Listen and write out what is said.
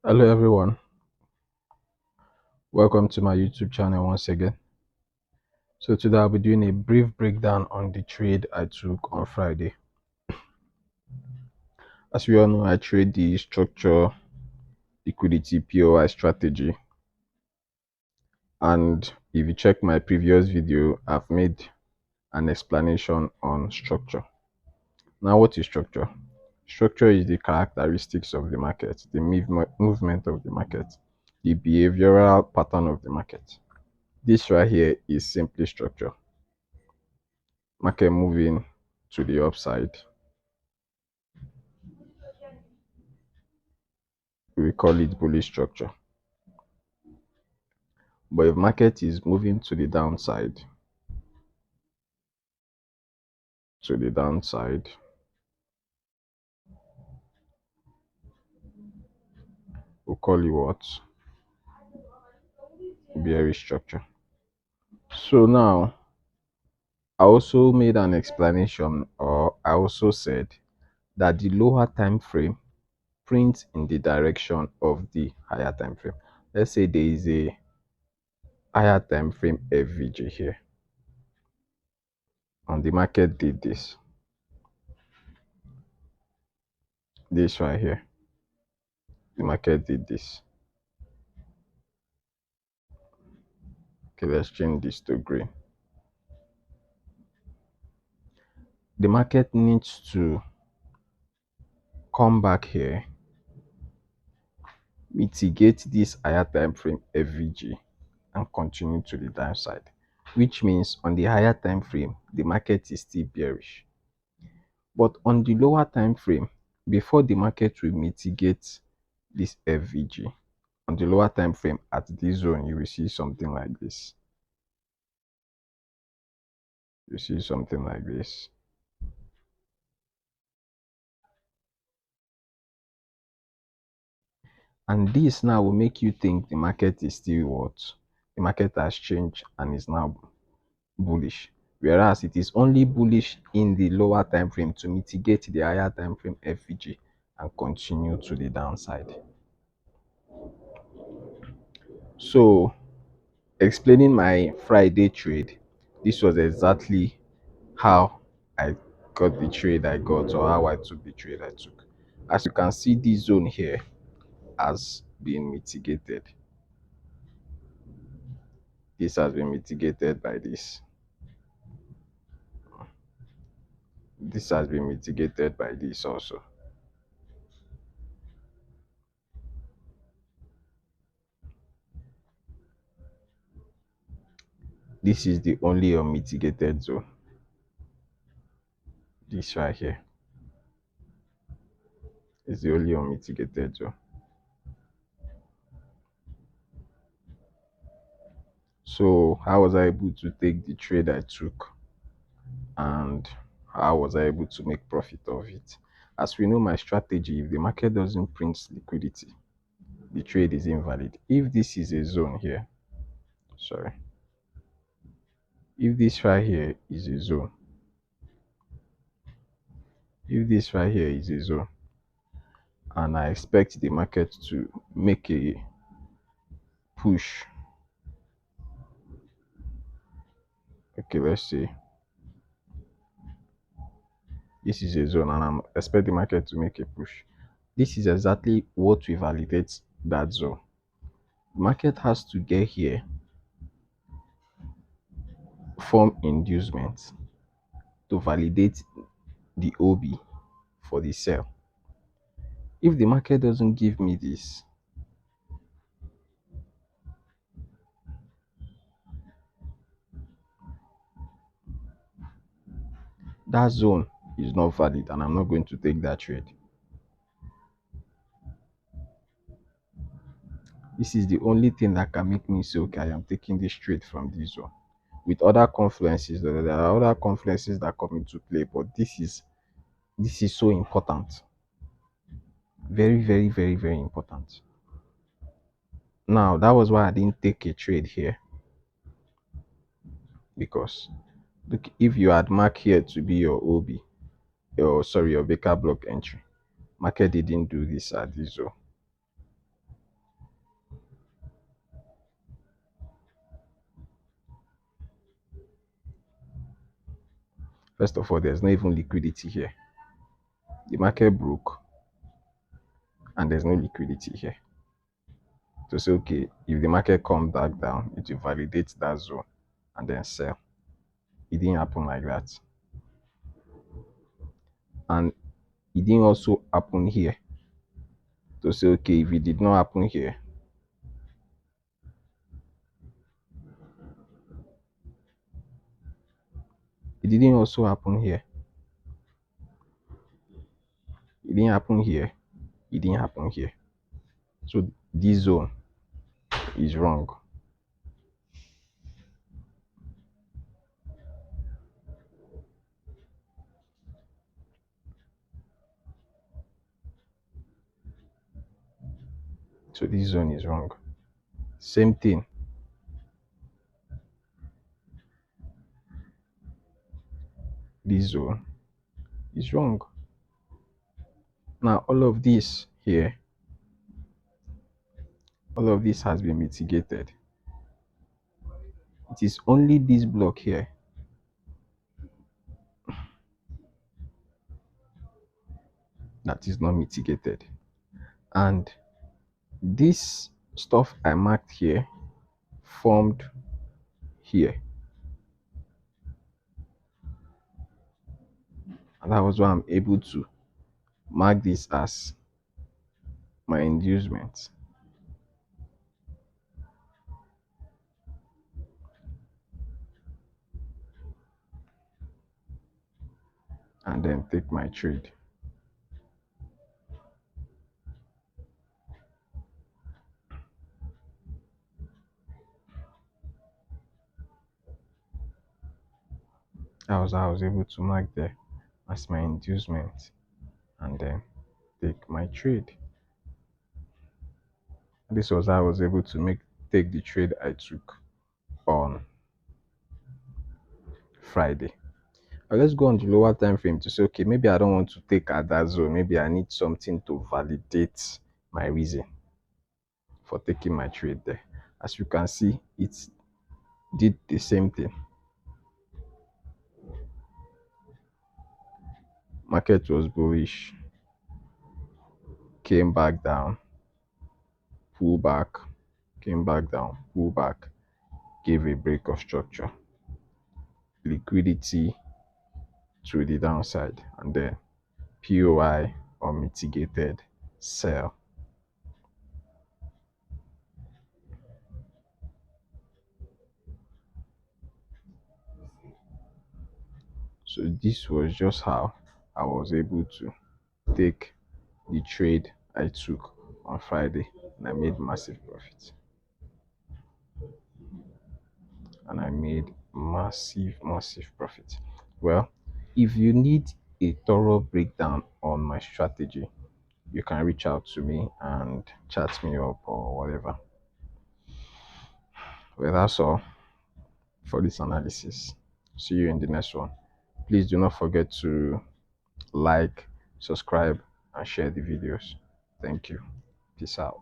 Hello everyone, welcome to my YouTube channel once again. So today I'll be doing a brief breakdown on the trade I took on Friday. As we all know, I trade the structure liquidity POI strategy, and if you check my previous video, I've made an explanation on structure. Now, what is structure? Structure is the characteristics of the market, the movement of the market, the behavioral pattern of the market. This right here is simply structure. Market moving to the upside, we call it bullish structure. But if market is moving to the downside, we call it what? Bearish structure. So now I also made an explanation, or I also said that the lower time frame prints in the direction of the higher time frame. Let's say there is a higher time frame FVG here, and the market did this right here. The market did this. Okay, let's change this to green. The market needs to come back here, mitigate this higher time frame FVG, and continue to the downside, which means on the higher time frame the market is still bearish. But on the lower time frame, before the market will mitigate this FVG, on the lower time frame at this zone, you will see something like this. You see something like this. And this now will make you think the market is still what? The market has changed and is now bullish, whereas it is only bullish in the lower time frame to mitigate the higher time frame FVG and continue to the downside. So, explaining my Friday trade, this was exactly how I got the trade I got, or how I took the trade I took. As you can see, this zone here has been mitigated. This has been mitigated by this. This has been mitigated by this also. This is the only unmitigated zone. This right here is the only unmitigated zone. So how was I able to take the trade I took, and how was I able to make profit of it? As we know, my strategy, if the market doesn't print liquidity, the trade is invalid. If this is a zone here, sorry, if this right here is a zone, if this right here is a zone, and I expect the market to make a push, okay, let's say this is a zone and I'm expect the market to make a push. This is exactly what will validate that zone. The market has to get here, form inducement to validate the OB for the sell. If the market doesn't give me this, that zone is not valid and I'm not going to take that trade. This is the only thing that can make me say, okay, I am taking this trade from this zone. With other confluences, there are other confluences that come into play, but this is so important. Very, very, very, very important. Now, that was why I didn't take a trade here, because look, if you had marked here to be your OB, your Baker block entry, market didn't do this at this zone. First of all, there's not even liquidity here. The market broke and there's no liquidity here. To say, okay, if the market comes back down, it will validate that zone and then sell. It didn't happen like that. And it didn't also happen here. To say, okay, if it did not happen here, it didn't also happen here. It didn't happen here. It didn't happen here. So this zone is wrong. So this zone is wrong. Same thing. This zone is wrong. Now all of this has been mitigated. It is only this block here that is not mitigated. And this stuff I marked here formed here. And that was why I'm able to mark this as my inducement and then take my trade. I was able to mark there as my inducement and then take my trade. This was how I was able to take the trade I took on Friday. Now let's go on the lower time frame to say, okay, maybe I don't want to take at that zone. Maybe I need something to validate my reason for taking my trade there. As you can see, it did the same thing. Market was bullish, came back down, pull back, came back down, pull back, gave a break of structure, liquidity to the downside, and then POI or mitigated sell. So this was just how I was able to take the trade I took on Friday and I made massive profit. And I made massive profit. Well, if you need a thorough breakdown on my strategy, you can reach out to me and chat me up or whatever. Well, that's all for this analysis. See you in the next one. Please do not forget to like, subscribe, and share the videos. Thank you. Peace out.